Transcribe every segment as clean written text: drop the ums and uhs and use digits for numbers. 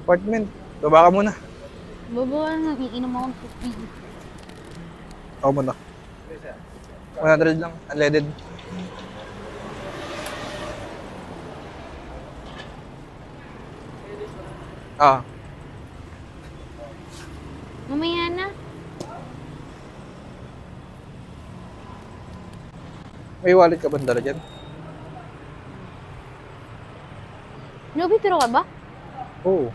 Apartment. Baba ka muna. Baba na, iinom akong tubig. Ako muna. 100 lang, unleaded. Ah. Mamaya na. May wallet ka ba dala dyan? Nabitiro ka ba? Oo.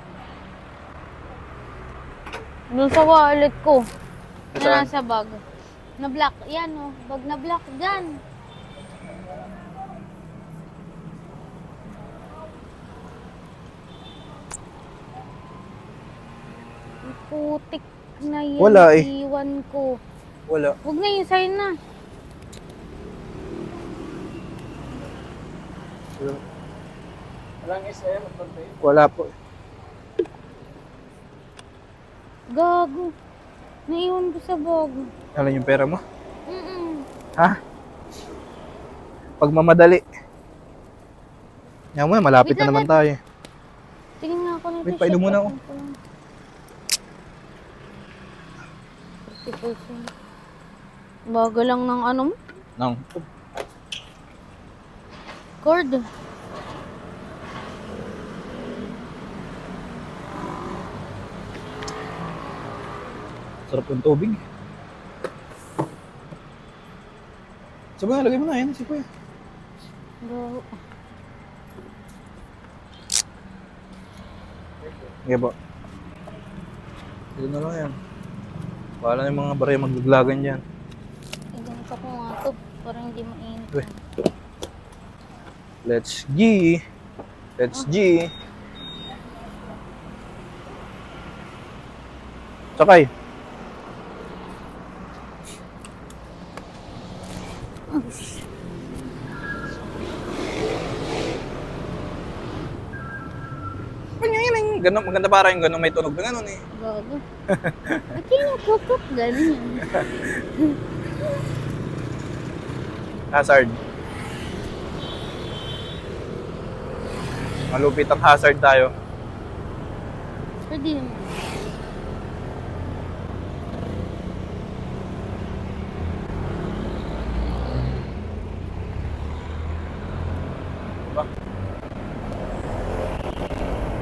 Doon sa wallet ko. Na Saan? nasa bag. Na-block. Yan o. Bag na-block. Yan. Putik na yun. Wala eh. Iwan ko. Wala. Huwag na yun. Sa'yo na. Walang SM? Wala po. Gago. Naiwan ko sa bag. Alam yung pera mo? Ha? Pag mamadali. Yan mo, malapit Wait na naman lang, tayo. Tingin nga ako nito. Wait, painom muna ako. 50%. Bago lang ng ano mo? Nang. Cord. Sarap yung tubig. Sabi nga, lagay mo na yan. Si Kuya. Gago. Sige po. Dito na lang yan. Bahala na yung mga barya maglaglagan dyan. Iganito ko nga ito. Parang hindi mainit. Uy. Let's G. Let's G. Sakay. Ganun, maganda para yung ganun may tunog na ganun eh. Gago. Ba't yung kukuk ganun? Hazard. Malupit ang hazard tayo. Pwede naman. Diba?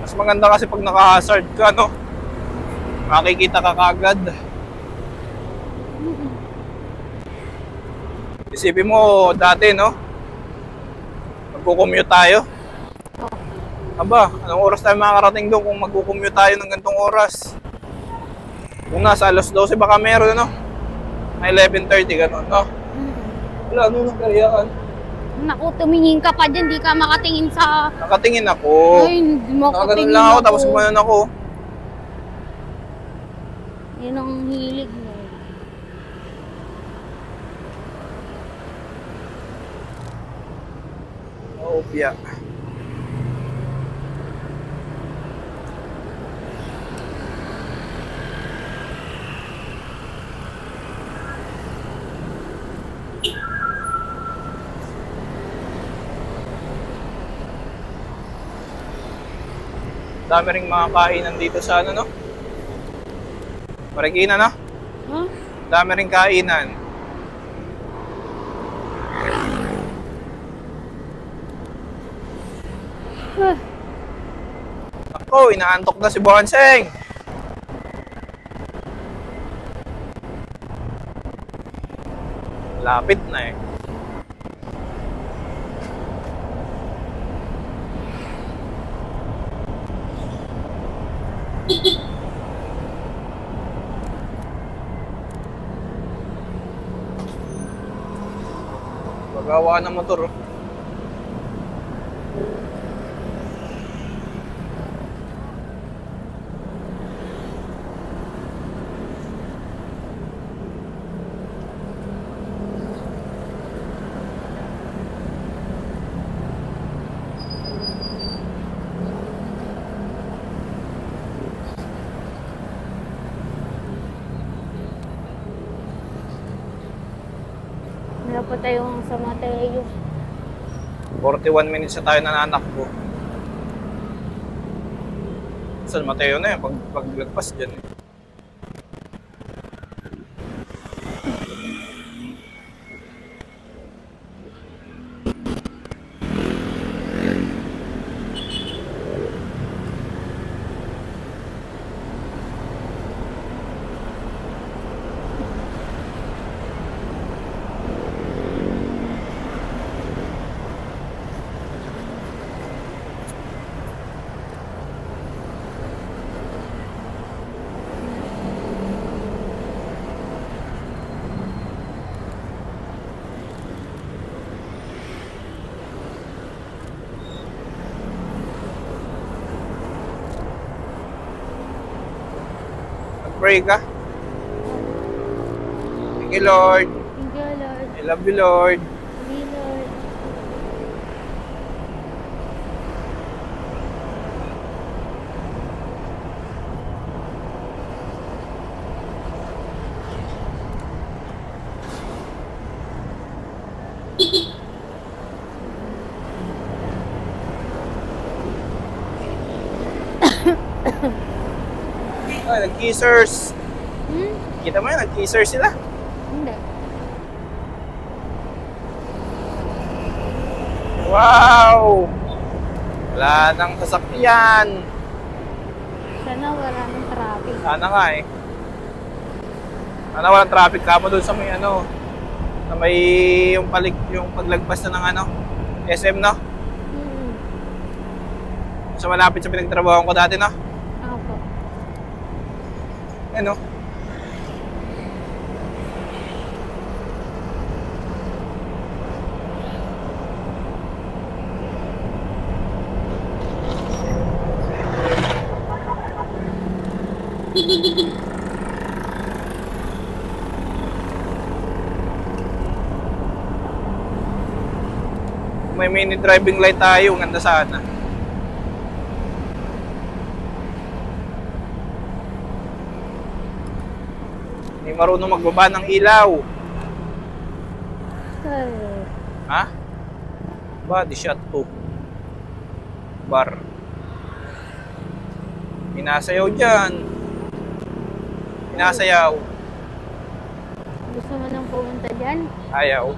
Mas maganda kasi pag naka-hazard ka, no? Makikita ka kagad. Isipin mo dati, no? Magkukommute tayo. Aba, anong oras tayo makakarating doon kung magkukommute tayo ng gantong oras? Kung nasa alas 12 baka meron, no? May 11:30, gano'n, no? Wala, ano nang kariyaan? Naku, tumingin ka pa dyan. Di ka makatingin sa... Nakatingin ako. Ay, hindi Nakaganon makatingin lang ako, tapos gumanon ako. Yun ang hilig mo. Opya. Dami ring mga kainan dito sa ano, no? Marikina, no? Huh? Dami ring kainan. Ako, inaantok na si Bonseng. Lapit na eh. Pagawa ng motor. Oh. Wala pa tayong sa Mateo. 41 minutes na tayo nananakbo. San Mateo na yan, paglagpas dyan eh. Pray ka. Thank you, Lord. Thank you, Lord. I love you, Lord. Thank you, Lord. Ay, nag-kissers. Hmm? Kita mo yun, nag-kissers sila. Hindi. Wow! Wala nang sasakyan. Sana wala ng traffic. Sana nga eh. Sana walang traffic ka mo doon sa may ano. Sa may yung paglagpas na ng ano. SM, no? Hmm. Sa malapit sa pinagtrabahoan ko dati, no? Ako po. Ano? Kung may mini driving light tayo, ganda sana. Hindi marunong magbaba ng ilaw. Ay. Ha? Body shot 2. Bar. Pinasayaw dyan. Pinasayaw. Gusto mo nang pumunta dyan? Ayaw.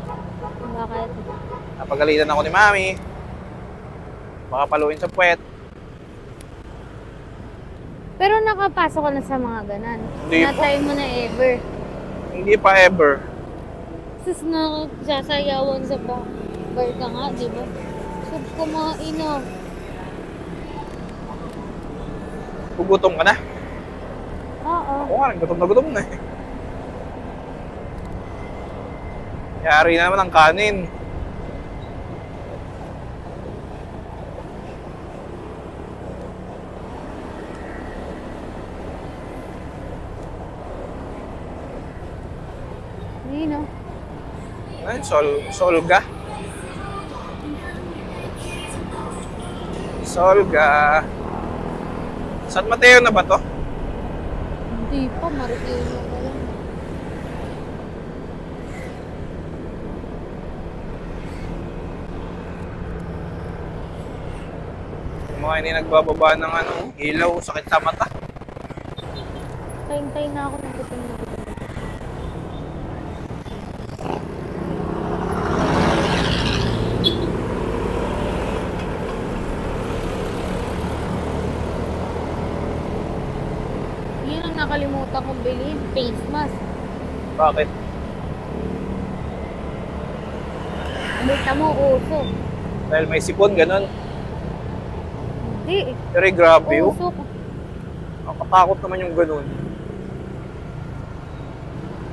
Bakit? Napagalitan ako ni Mami. Baka paluin sa puwet. Pero nakapasok ka na sa mga ganan. Hindi po. Na-try mo na ever. Hindi pa ever. Sus na sasayawan sa bar ka nga, di ba? Sub kumain na. Gugutom ka na? Oo. Ako nga, gutom na gutom na eh. Yari na naman ang kanin. Hindi no. Ayun, Solga. Solga. San Mateo na ba to? Hindi pa, Marikina ka lang. Yung mga hindi nagbababa ng ano, ilaw, sakit sa mata. Tayin-tayin na ako ng gutom na gutom. Yun ang nakalimutan kong bilhin, face mask. Bakit? Kita mo, uso. Dahil may sipon, ganun. Hindi. Very grabe oh. Uso. Nakatakot naman yung ganun.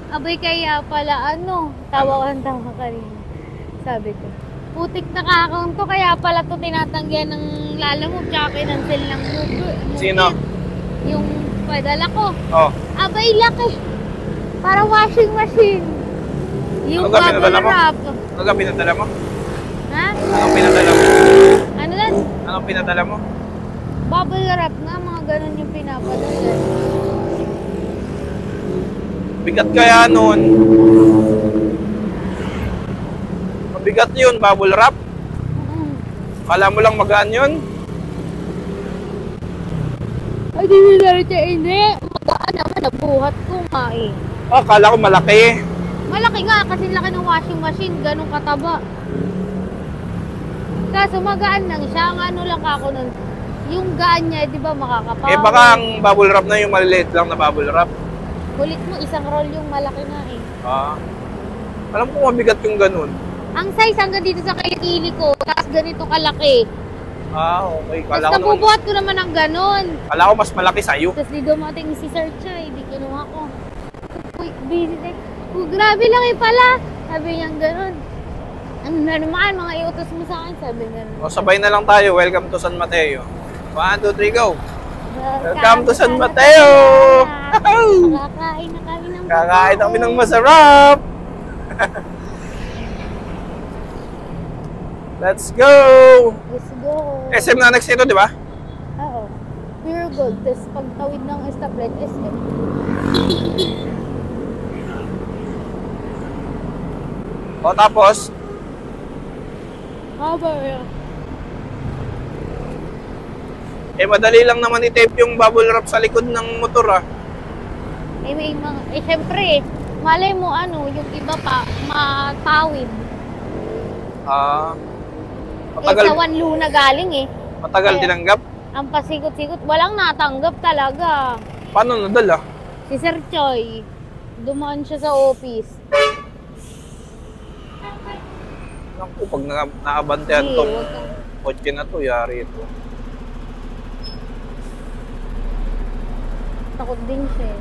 Abay kaya pala ano, tawa-tawa ka rin. Sabi ko. Putik na kakang to, kaya pala to tinatanggihan ng lala mo, tsaka kinansel ng move. Sino? Yung padala ko. Oh, Abay, laki. Para washing machine. Yung Ano ka, pinadala bubble mo? wrap. ano ka pinadala mo? Ha? Anong pinadala mo? Ano yan? Anong pinadala mo? Bubble wrap nga, mga ganun yung pinapadala. Bigat kaya nun. Mabigat yun, bubble wrap. Mm. Kala mo lang magaan yun? Hindi na hindi. Magaan naman, nabuhat ko nga eh. Oh, akala ko malaki. Malaki nga kasi laki ng washing machine, ganun kataba. Kaso magaan lang siya, ang ano lang ako nun. Yung gaan niya, di ba makakapaw? Eh baka ang bubble wrap na yung maliliit lang na bubble wrap. Kulit mo, isang roll yung malaki nga eh. Ah. Alam ko mabigat yung ganun. Ang size hanggang dito sa kilikili ko, tapos ganito kalaki. Ah, okay. Tapos nabubuhat ko naman ng ganun. Kala ko mas malaki sa'yo. Tapos di dumating si Sir Choy, di kinuha ko. Uy, busy day. Grabe lang eh pala. Sabi niya ganun. Ano na naman, mga iutos mo sa akin, sabi niya. O, sabay na lang tayo. Welcome to San Mateo. 1, 2, 3, go! Welcome to San Mateo! Kakain na kami ng Kakain kami ng masarap! Let's go! Let's go! SM na next ito, di ba? Oo. Pure gold. Tapos pagtawid ng stoplight, SM. O, tapos, Haba yun. madali lang naman i-tape yung bubble wrap sa likod ng motor, ah. May mga, syempre, malay mo ano, yung iba pa, matawid. Ah, Sa One Luna galing eh. matagal tinanggap. Ang pasikot-sikot, walang natanggap talaga. Paano nadala? Si Sir Choy, dumaan siya sa office. Naku, pag naabantehan Hindi, tong wag kang- kotse na to, yari ito. Takot din siya eh.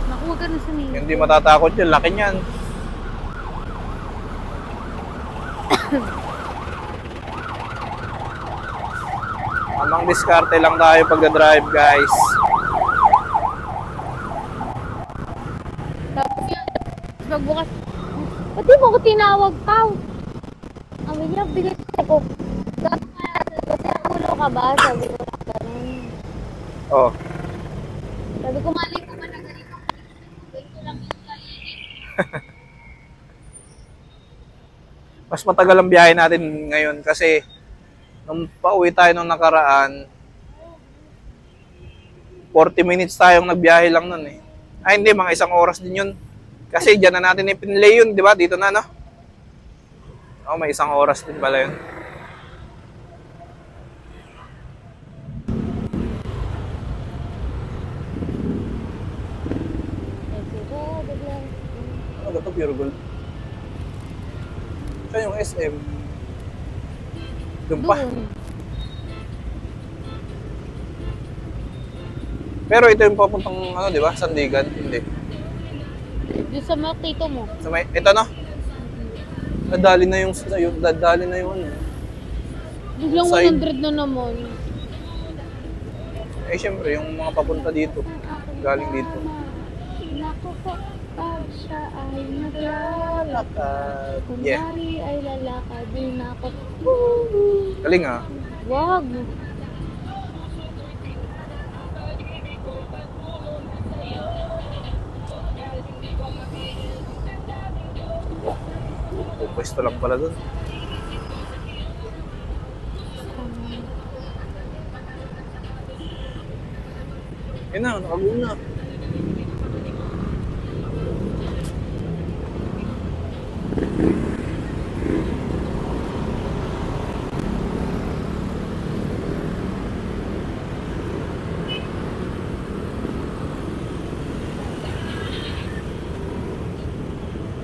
Naku, wag ka na sumingit. Hindi matatakot yun, laki niyan. Amang diskarte lang tayo pagda-drive, guys. Tapos yun, pagbukas, ba't di mo ko tinawag pa? Sabi niya, bigay ko. Kasi ulo ka ba? Sabi ko lang ganun. Oh. Sabi ko, mali ko ba na ganito? Ito lang yung kainin. Mas matagal ang biyahe natin ngayon kasi nung pauwi tayo nung nakaraan, 40 minutes tayong nagbiyahe lang nun eh. Ay hindi, mga 1 oras din yun. Kasi dyan na natin ipinlay yun, di ba? Dito na, no? Oh, may 1 oras din pala yun. Ano ba ito? Pure gold. Saan yung SM? Doon pa. Doon. Pero ito yung papuntang, ano, di ba? Sandigan? Hindi. Doon sa mga tito mo. So, may, ito, no? Dadali na yung ano. Biglang Side. 100 na naman. Eh, syempre, yung mga papunta dito. Galing dito. Naku po, pag siya ay naglalakad. Yeah. Kunwari ay lalakad din ako. Galing, ah. Wag. Pwesto lang pala dun. Yun na, nakagoon na.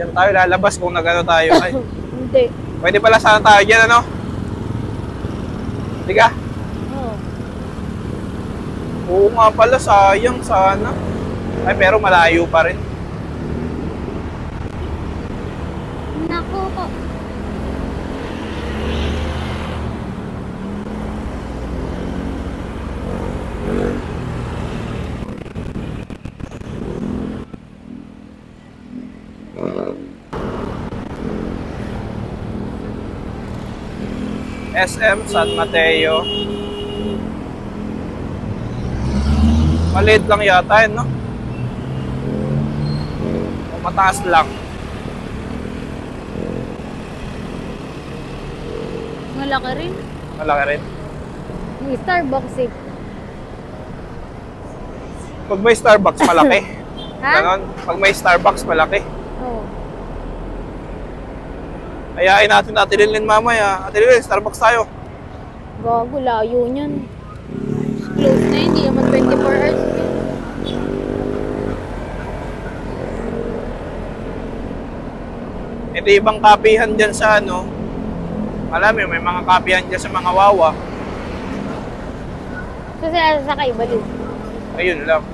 Diyan tayo lalabas kung nagano tayo. Ay, Hindi. pwede pala sana tayo dyan, ano? Hindi ka? Oh. Oo nga pala, sayang sana. Ay, pero malayo pa rin. Naku po. SM San Mateo. Maliit lang yata yun, no? O mataas lang. Malaki rin. Malaki rin. Yung Starbucks eh. Pag may Starbucks, malaki. Ha? Ganon. Pag may Starbucks, malaki. Oo. Ayain natin Ate Lilin mamaya. Ate Lilin, Starbucks tayo. Gago, layo niyan. Close na, hindi naman 24 hours. Ito ibang kapihan dyan sa ano. Alam mo, may mga kapihan dyan sa mga wawa. So sila sasakay, baliw. Ayun lang.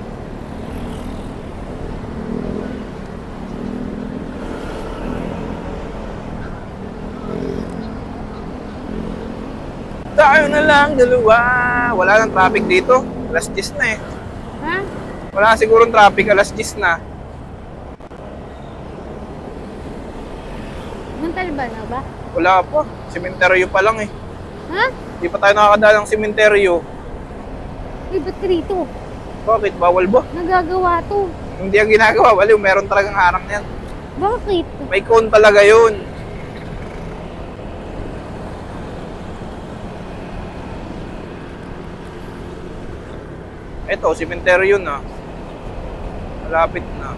Tayo na lang, dalawa. Wala nang traffic dito. Alas 10 na eh. Ha? Wala sigurong traffic, alas 10 na. Montalba na ba? Wala pa. Sementeryo pa lang eh. Ha? Di pa tayo nakakadaan ng sementeryo. Eh, ba't rito? Bakit? Bawal ba? Nagagawa to. Hindi ang ginagawa. Baliw, meron talagang harang yan. Bakit? May cone talaga yun. Ito, sementeryo na. Malapit na.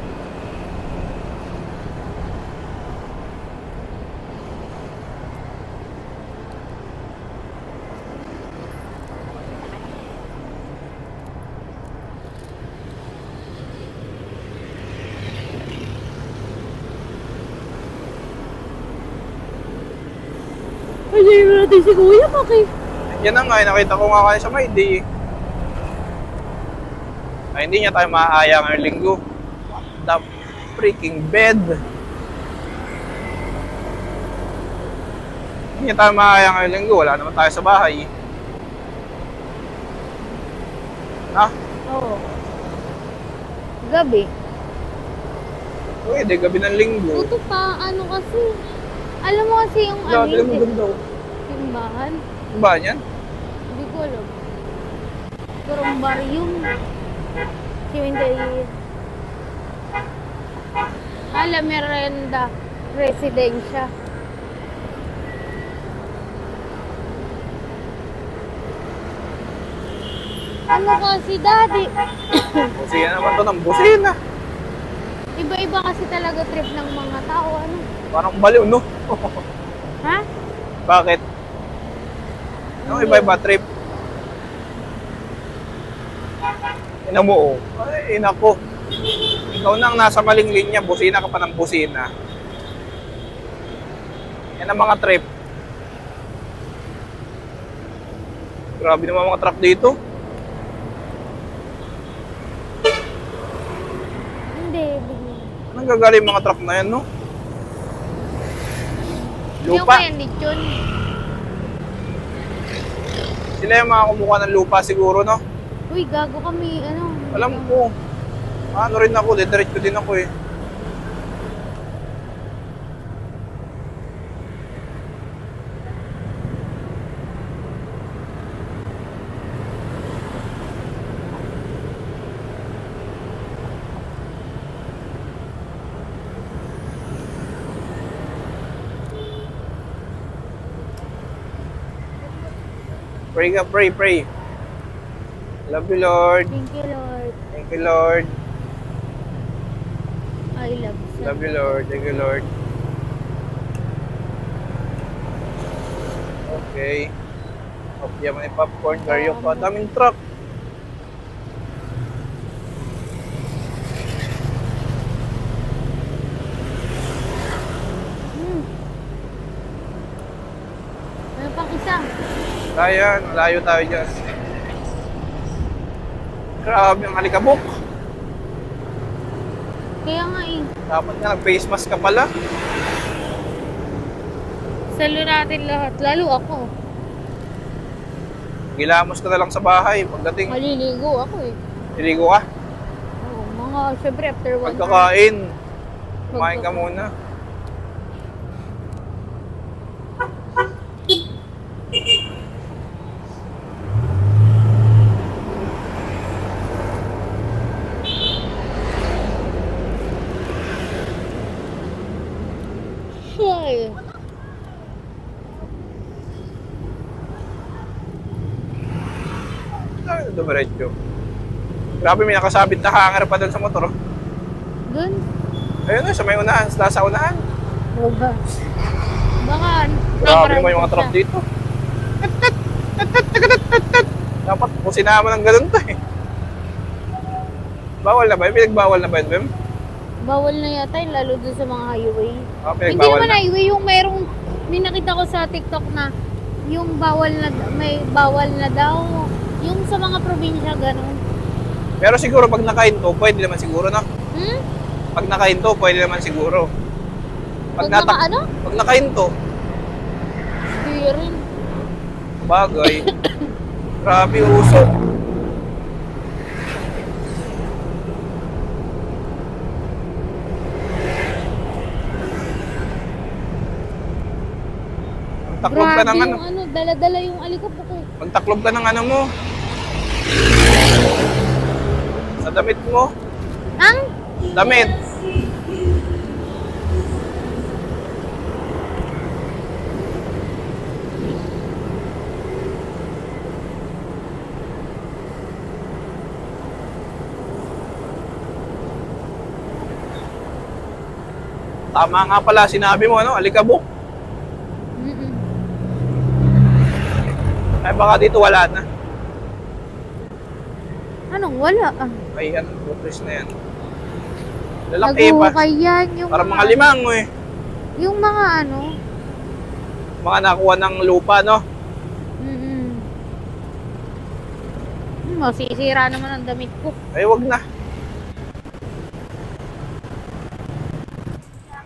Ay, hindi natin si Kuya, bakit? Yan na nga, nakita ko nga kayo sa may day. Ay, hindi niya tayo maaaya ngayong linggo. What the freaking bed? Hindi niya tayo maaaya ngayong linggo. Wala naman tayo sa bahay. Ha? Oo. Gabi. Pwede, gabi ng linggo. Ito pa, ano kasi. Alam mo kasi yung Wala, ano tignan mo yung ganda. simbahan. Ano ba yan? Hindi ko alam. Columbarium. Cemetery. La Merenda Residencia. Ano kasi, Daddy? Busina naman to ng busina. Iba-iba kasi talaga trip ng mga tao. Ano? Parang baliw, no? Ha? Bakit? Ano iba-iba trip? Ina mo, oh. Ay, ina ko. Ikaw nang nasa maling linya, busina ka pa ng busina. Yan ang mga trip. Grabe naman mga truck dito. Hindi, bigyan. Anong gagaling mga truck na yan, no? Yung Lupa. kaya lechon. Sila yung mga kumukuha ng lupa siguro, no? Uy, gago kami. Ano? Alam ko. Ano rin ako, didiretso din ako eh. Pray ka, pray, pray. Love you, Lord. Thank you, Lord. Thank you, Lord. I love you. Love you, Lord. Thank you, Lord. Okay. Kopya mo yung popcorn. Garyo pa. Daming truck. Ano pang isa? Kaya, malayo tayo dyan. Grabe ang alikabok. Kaya nga eh. Dapat nga nag-face mask ka pala. Salo natin lahat. Lalo ako. Gilamos ka na lang sa bahay. Pagdating, Maliligo ako eh. iligo ka. Oo, mga syempre after 1 hour. Pagkakain. Kumain ka muna. Ay. dumiretso. Grabe, may nakasabit na hanger pa doon sa motor. Oh. Doon? Ayun sa may unahan, sa unahan. Boba. Baka, Grabe naman yung mga truck dito. Dapat kung sinama ng ganun to eh. Bawal na ba yun? Pinagbawal na ba yun, Bem? bawal na yata yun, lalo dun sa mga highway. Ah, Hindi pinagbawal naman na. highway, yung merong, may nakita ko sa TikTok na, yung bawal na, may bawal na daw. Yung sa mga probinsya, ganun. Pero siguro pag nakahinto, pwede naman siguro, no? Hmm? Pag nakahinto, pwede naman siguro. Pag naka ano? Pag nakahinto, Hindi rin. bagay. Grabe, usok. Taklob ka ng ano. yung ano, dala-dala yung alikabok ko. Magtaklob ka ng ano mo. Sa damit mo. Ang? Damit. Tama nga pala, sinabi mo, ano? Alikabok. Mm-mm. Ay, baka dito wala na. Anong wala? Ah. Ay, ano, butris na yan. Lalaki pa. Naguhukay yan. Yung Parang mga limango eh. Yung mga ano. Mga nakuha ng lupa, no? Mm-mm. Masisira naman ang damit ko. Ay, wag na.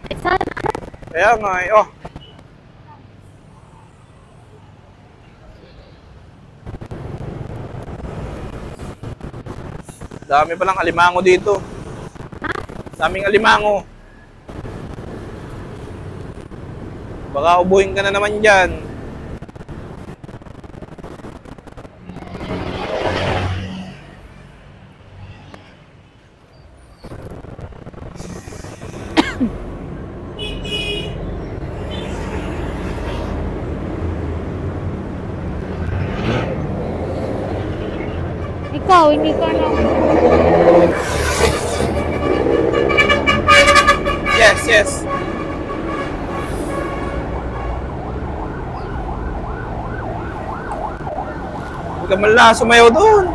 Eh, sana. Kaya nga eh, oh. Dami palang alimango dito. Daming alimango. Baka ubuhin ka na naman dyan. Ikaw, hindi ka na. Yes, yes. Huwag ka man lang sumayaw doon.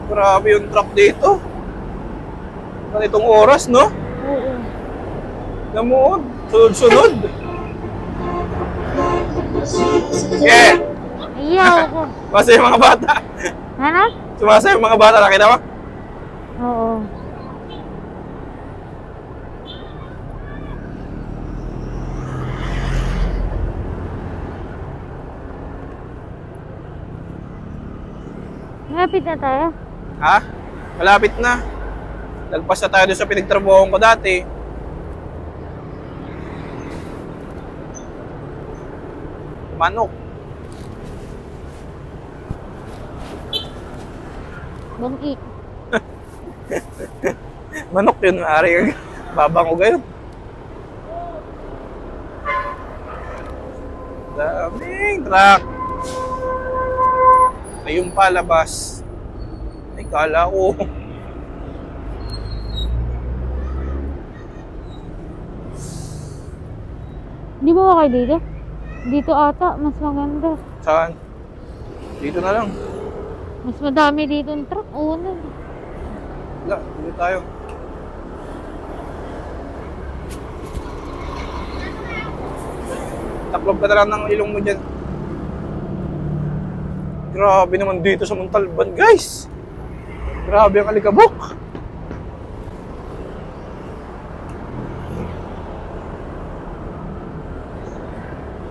Grabe yung truck dito. Ganitong oras, no? Oo. Namuod. Sunod-sunod. Yeah. Ayaw ko. Basta yung mga bata. Ano? Sumasa yung mga bata. Nakita mo? Oo. Malapit na tayo. Ha? Malapit na. Lagpas na tayo doon sa pinagtrabahoan ko dati. Manok. Bangki. Manok yun, maaari. Babango gayon. Daming truck. Ayun pa, labas. Ay, kala ko. Di ba kayo dito? Dito ata, mas maganda. Saan? Dito na lang. Mas madami dito ng truck. Oo na. Wala, dito tayo. Taklob ka na lang ng ilong mo dyan. Grabe naman dito sa Montalban, guys. Grabe ang alikabok.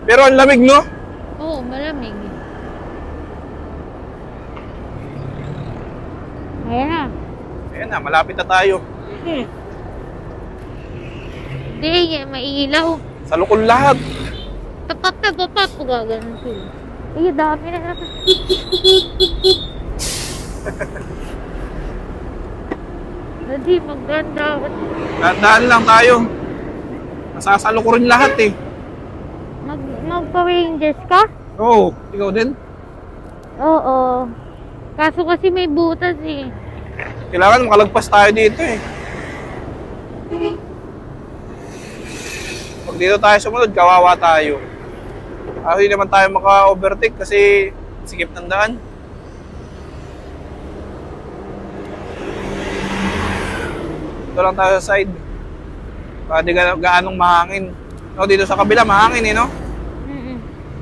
Pero ang lamig, no? Oo, malamig. Ayan na. Ayan na, malapit na tayo. Hindi, mailaw. Sa lukol lahat. Tatat, gaganon sila. Ay, dami na naman. Daddy, maganda. Dahan lang tayo. Masasalo ko rin lahat eh. Magpa-rangers ka? Oo, ikaw din. Oo. Kaso kasi may butas eh. Kailangan makalagpas tayo dito eh. Pag dito tayo sumunod, kawawa tayo. Hindi naman tayo maka-overtake kasi sikip ng daan. Dito lang tayo sa side. Di gaanong mahangin. No, dito sa kabila mahangin eh, no?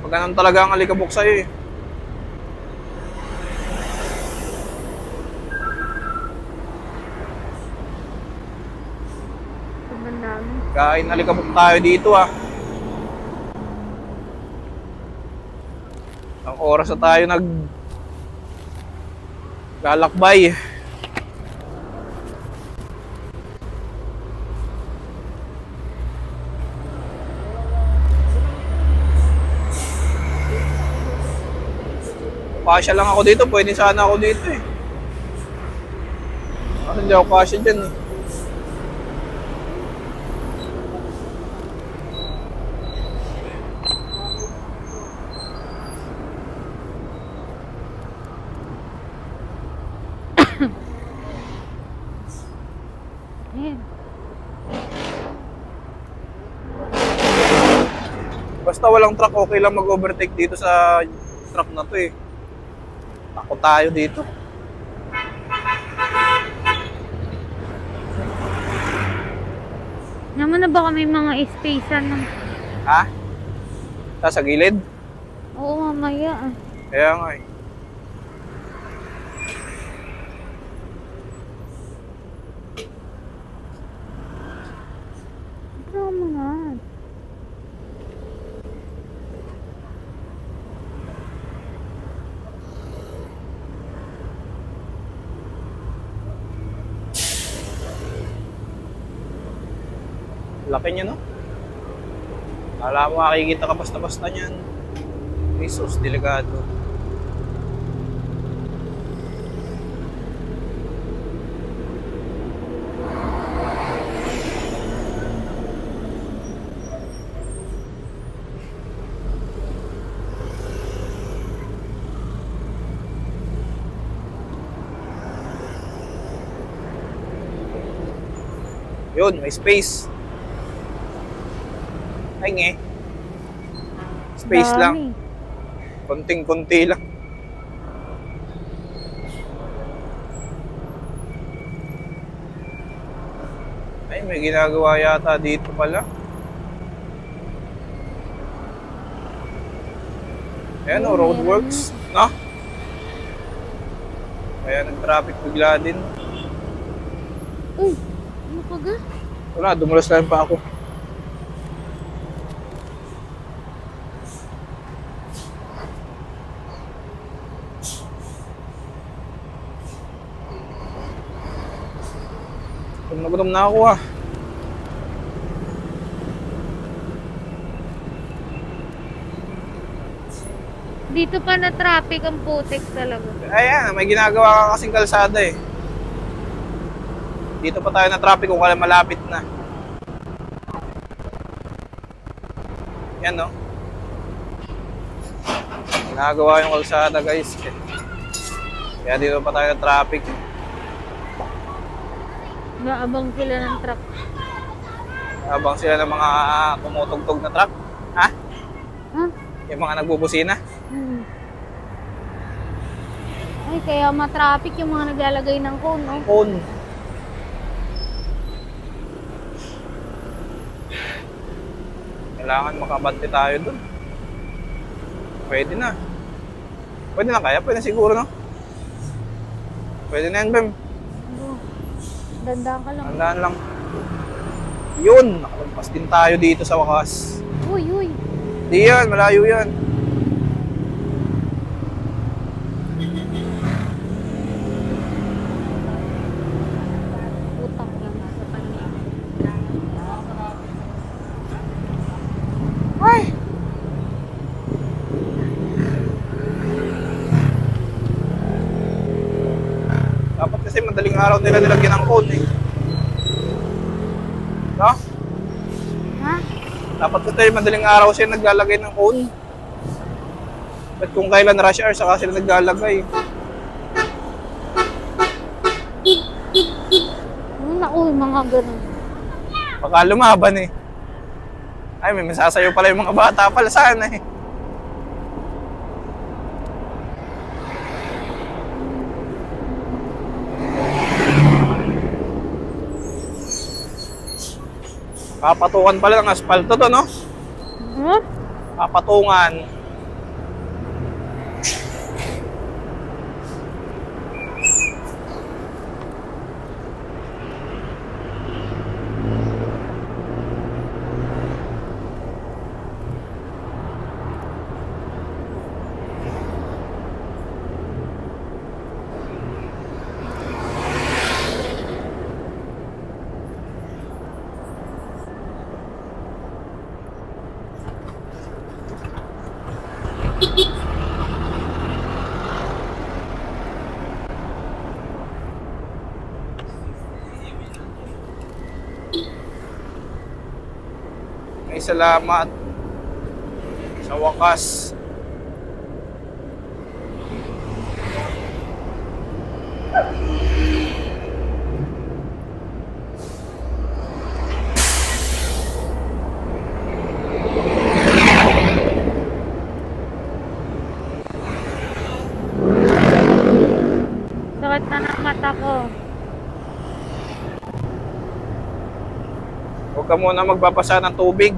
Pag ganun talaga ang alikabok sa'yo eh. Kain alikabok tayo dito ah. Ang oras na tayo lalakbay. Pasya lang ako dito, pwede sana ako dito eh. Kasi hindi ako pasya dyan eh. Basta walang truck, okay lang mag-overtake dito sa truck na to eh. Ako tayo dito. Naman na ba kami mga spacean ng... Ha? Sa gilid? Oo, mamaya ah. Kaya nga eh. Tama na. Laki niya, no? Kala mo makikita ka basta-basta niyan. Jesus, delikado. Yun, may space. Ay nge. Space Dami. lang. Konting-konti lang. Ay, may ginagawa yata dito pala. Ayan o, roadworks. No? Kaya nag-traffic bigla din. Uy, ano ka ga? Wala, dumulas lang pa ako. Nagutom na ako ah. Dito pa na traffic ang putik talaga. Ayan, may ginagawa ka kasing kalsada eh. Dito pa tayo na traffic kung kaya malapit na. Yan no. Ginagawa yung kalsada guys. Kaya dito pa tayo na traffic. Naabang sila ng truck. Habang sila ng mga tumutugtog na truck. Ha? Huh? Yung mga nagbubusina. Ay, kaya matraffic yung mga naglalagay ng cone, no? Cone. Kailangan makabante tayo dun. Pwede na. Pwede na kaya? Pwede na siguro, no? Pwede na yan, Bem. Dandaan ka lang. Tandaan lang. Yun! Nakalagpas din tayo dito sa wakas. Uy, uy. Di yan, malayo yan. Utak lang nasa panig. Ay! Dapat kasi madaling araw nila nilagyan ng cone eh. No? Ha? Dapat ito yung madaling araw sila naglalagay ng cone. But kung kailan rush hour, saka sila naglalagay. Naku, mga ganun. Baka lumaban eh. Ay, may masasayo pala yung mga bata pala sana eh. Papatungan pala ng asfalto to, no? Huh? Papatungan. Ay, salamat. Sa wakas. Sakit na ng mata ko. Huwag ka muna magbabasa ng tubig.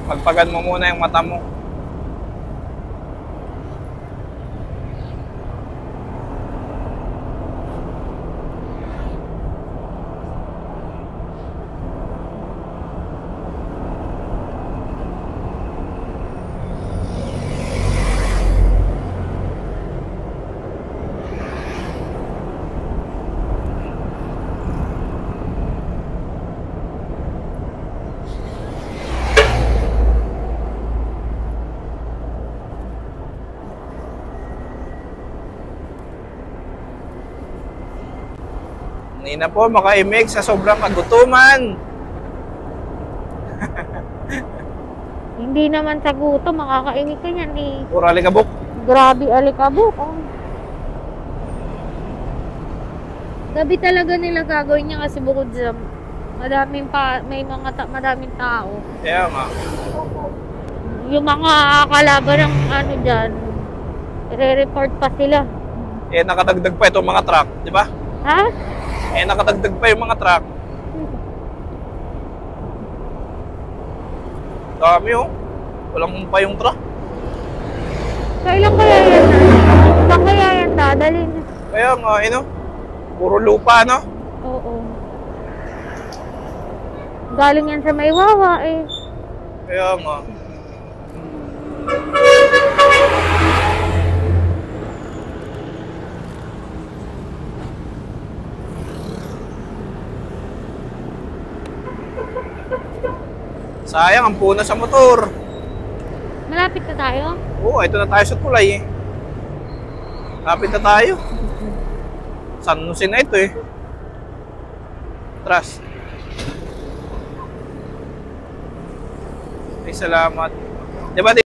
Pagpagan mo muna yung mata mo. Hindi na po makaimik sa sobrang kagutuman. Hindi naman sa gutom, makakaingit ka yan eh. Puro alikabok. Grabe alikabok. Oh. Gabi talaga nila gagawin niya kasi bukod sa madaming tao. Kaya nga. Yung mga kalaban ng ano dyan, i-report pa sila. Eh, nakadagdag pa itong mga truck, di ba? Ha? Eh, nakadagdag pa yung mga truck. Dami oh. Walang pa yung truck. Kailan kaya yan? Saan kaya yan dadalhin? Kaya nga, puro lupa, no? Oo. Galing yan sa Maywawa eh. Kaya nga. Sayang, ang puna sa motor. Malapit na tayo? Oo, ito na tayo sa tulay eh. Lapit na tayo. San Jose na ito eh. Trust. Ay, salamat. Diba